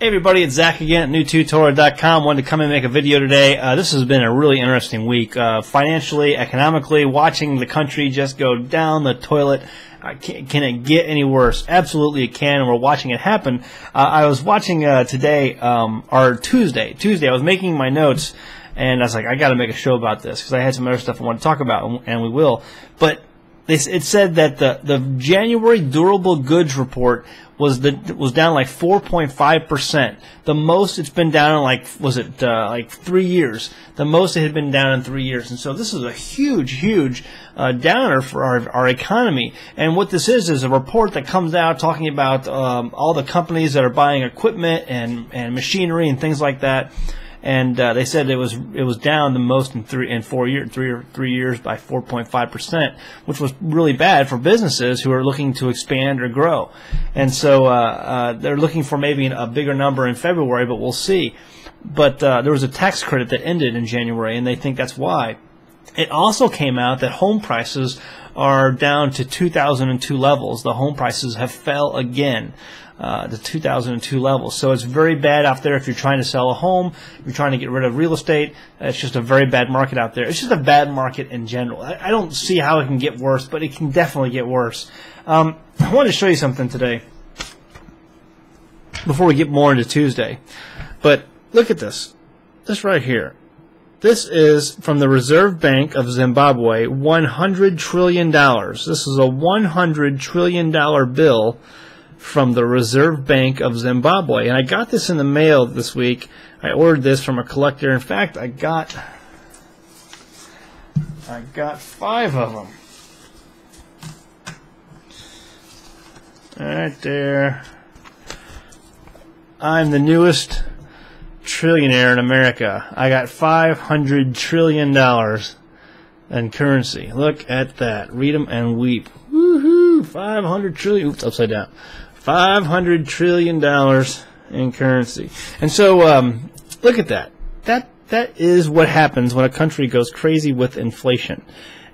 everybody, it's Zach again at newtutorial.com. Wanted to come and make a video today. This has been a really interesting week, financially, economically, watching the country just go down the toilet. Can it get any worse? Absolutely it can, and we're watching it happen. I was watching today, or Tuesday, I was making my notes, and I was like, I got to make a show about this, because I had some other stuff I want to talk about, and we will. But it said that the January durable goods report was down like 4.5%. The most it's been down in like 3 years. The most it had been down in 3 years. And so this is a huge downer for our economy. And what this is a report that comes out talking about all the companies that are buying equipment and machinery and things like that. And they said it was down the most in 3 years by 4.5%, which was really bad for businesses who are looking to expand or grow. And so they're looking for maybe a bigger number in February, but we'll see. But there was a tax credit that ended in January, and they think that's why. It also came out that home prices are down to 2002 levels. The home prices have fell again. The 2002 levels. So it's very bad out there if you're trying to sell a home, if you're trying to get rid of real estate. It's just a very bad market out there. It's just a bad market in general. I don't see how it can get worse, but it can definitely get worse. I wanted to show you something today before we get more into Tuesday. But look at this. This right here. This is from the Reserve Bank of Zimbabwe, $100 trillion. This is a $100 trillion bill from the Reserve Bank of Zimbabwe. And I got this in the mail this week. I ordered this from a collector. In fact, I got 5 of them. Right there. I'm the newest trillionaire in America. I got $500 trillion in currency. Look at that. Read them and weep. Woohoo! 500 trillion. Oops, upside down. $500 trillion in currency. And so, look at that. That is what happens when a country goes crazy with inflation.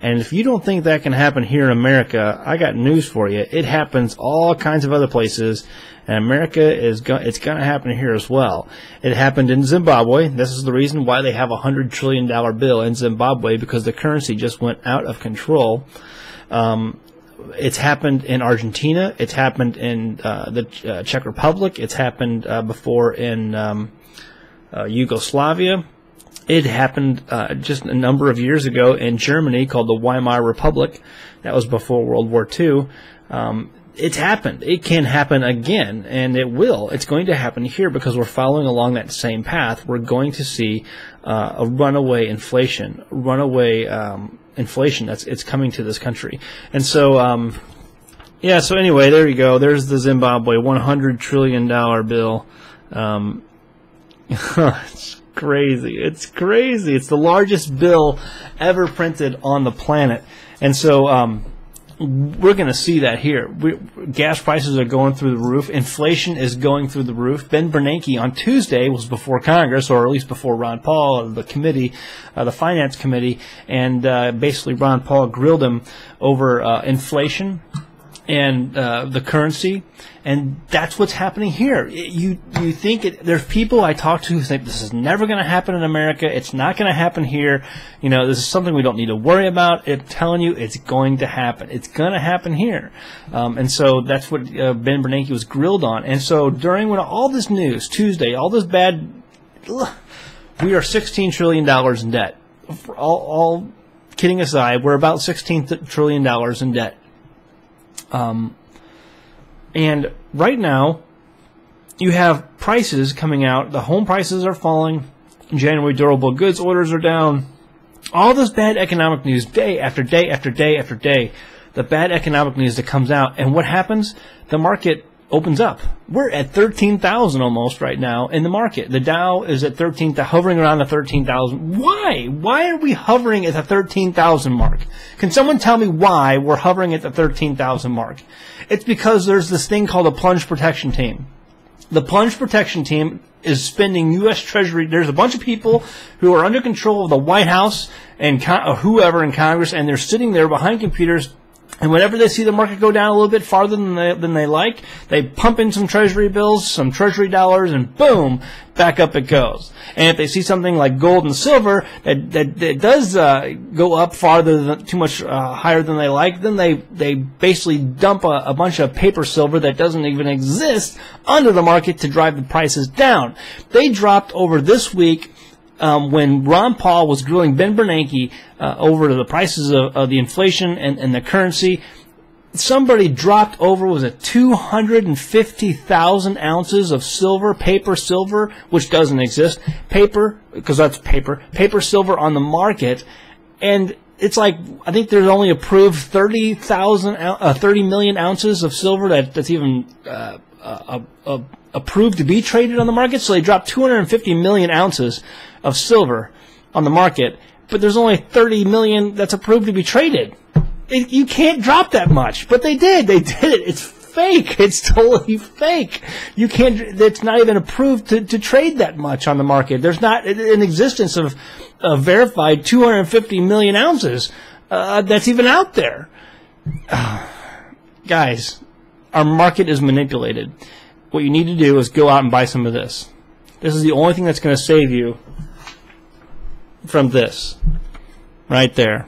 And if you don't think that can happen here in America, I got news for you. It happens all kinds of other places, and America it's going to happen here as well. It happened in Zimbabwe. This is the reason why they have a $100 trillion bill in Zimbabwe, because the currency just went out of control. It's happened in Argentina. It's happened in the Czech Republic. It's happened before in Yugoslavia. It happened just a number of years ago in Germany, called the Weimar Republic. That was before World War II. It's happened. It can happen again, and it will. It's going to happen here because we're following along that same path. We're going to see a runaway inflation, inflation it's coming to this country. And so, yeah, so anyway, there you go. There's the Zimbabwe $100 trillion bill. It's crazy. It's crazy. It's the largest bill ever printed on the planet. And so, we're going to see that here. Gas prices are going through the roof. Inflation is going through the roof. Ben Bernanke on Tuesday was before Congress, or at least before Ron Paul, or the committee, the Finance Committee, and basically Ron Paul grilled him over inflation and the currency, and that's what's happening here. You think there's people I talk to who think this is never going to happen in America. It's not going to happen here. You know, this is something we don't need to worry about. I'm telling you, it's going to happen. It's going to happen here. And so that's what Ben Bernanke was grilled on. And so during all this news, Tuesday, all this bad, we are $16 trillion in debt. All kidding aside, we're about $16 trillion in debt. And right now, you have prices coming out. The home prices are falling. January durable goods orders are down. All this bad economic news, day after day after day after day. The bad economic news that comes out. And what happens? The market opens up. We're at 13,000 almost right now in the market. The Dow is at hovering around the 13,000. Why? Why are we hovering at the 13,000 mark? Can someone tell me why we're hovering at the 13,000 mark? It's because there's this thing called a Plunge Protection Team. The Plunge Protection Team is spending U.S. Treasury. There's a bunch of people who are under control of the White House and whoever in Congress, and they're sitting there behind computers And whenever they see the market go down a little bit farther than they like, they pump in some treasury bills, some treasury dollars, and boom, back up it goes. And if they see something like gold and silver that does go up farther too much higher than they like, then they basically dump a bunch of paper silver that doesn't even exist onto the market to drive the prices down. They dropped over this week. When Ron Paul was grilling Ben Bernanke over the prices of the inflation and the currency, somebody dropped over, was it 250,000 ounces of silver, paper silver, which doesn't exist, paper, because that's paper silver on the market, and it's like, I think there's only approved 30 million ounces of silver that's even approved to be traded on the market. So they dropped 250 million ounces of silver on the market, but there's only 30 million that's approved to be traded. You can't drop that much, but they did. They did it. It's fake. It's totally fake. You can't. It's not even approved to trade that much on the market. There's not an existence of verified 250 million ounces that's even out there. Guys, our market is manipulated. What you need to do is go out and buy some of this. This is the only thing that's going to save you from this right there.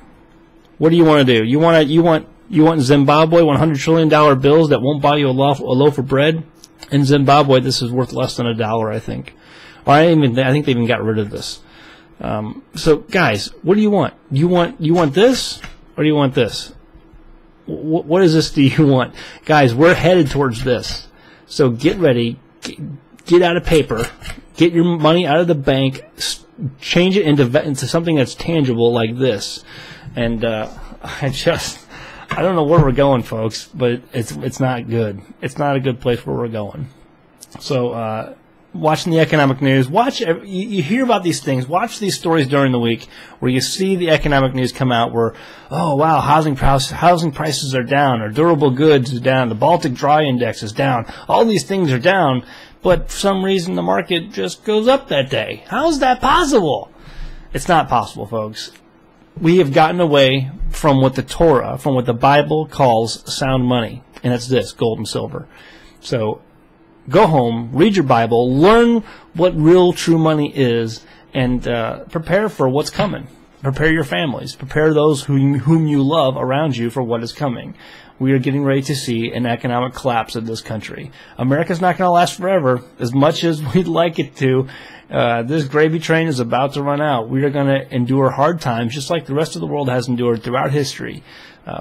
What do you want to do? You want Zimbabwe $100 trillion bills that won't buy you a loaf of bread? In Zimbabwe, this is worth less than $1, I think. Or I think they even got rid of this. So guys, what do you want? You want this, or do you want this? What is this? Do you want? Guys, we're headed towards this. So get ready. Get out of paper. Get your money out of the bank. Change it into something that's tangible like this. And I don't know where we're going, folks, but it's not good. It's not a good place where we're going. So watching the economic news, you hear about these things. Watch these stories during the week where you see the economic news come out where, oh wow, housing prices are down, or durable goods are down, the Baltic Dry Index is down. All these things are down, but for some reason the market just goes up that day. How is that possible? It's not possible, folks. We have gotten away from what the Torah, from what the Bible calls sound money, and it's this, gold and silver. So go home, read your Bible, learn what real true money is, and prepare for what's coming. Prepare your families. Prepare those whom you love around you for what is coming. We are getting ready to see an economic collapse of this country. America's not going to last forever, as much as we'd like it to. This gravy train is about to run out. We are going to endure hard times, just like the rest of the world has endured throughout history.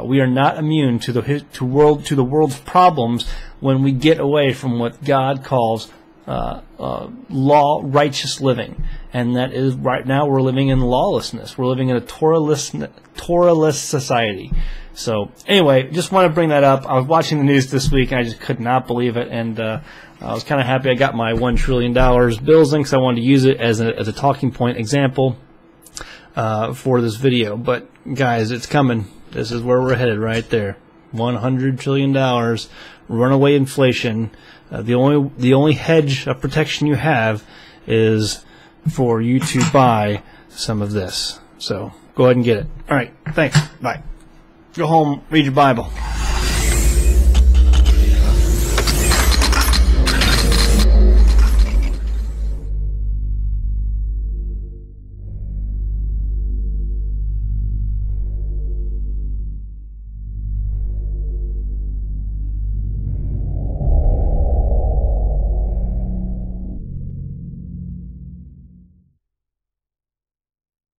We are not immune to the world's problems when we get away from what God calls law righteous living, and that is right now we're living in lawlessness. We're living in a Torahless society. So anyway, just want to bring that up. I was watching the news this week and I just could not believe it, and I was kind of happy I got my $1 trillion bills in because I wanted to use it as a talking point example for this video. But guys, it's coming. This is where we're headed right there. $100 trillion, runaway inflation. The only hedge of protection you have is for you to buy some of this. So go ahead and get it. All right, thanks. Bye. Go home, read your Bible.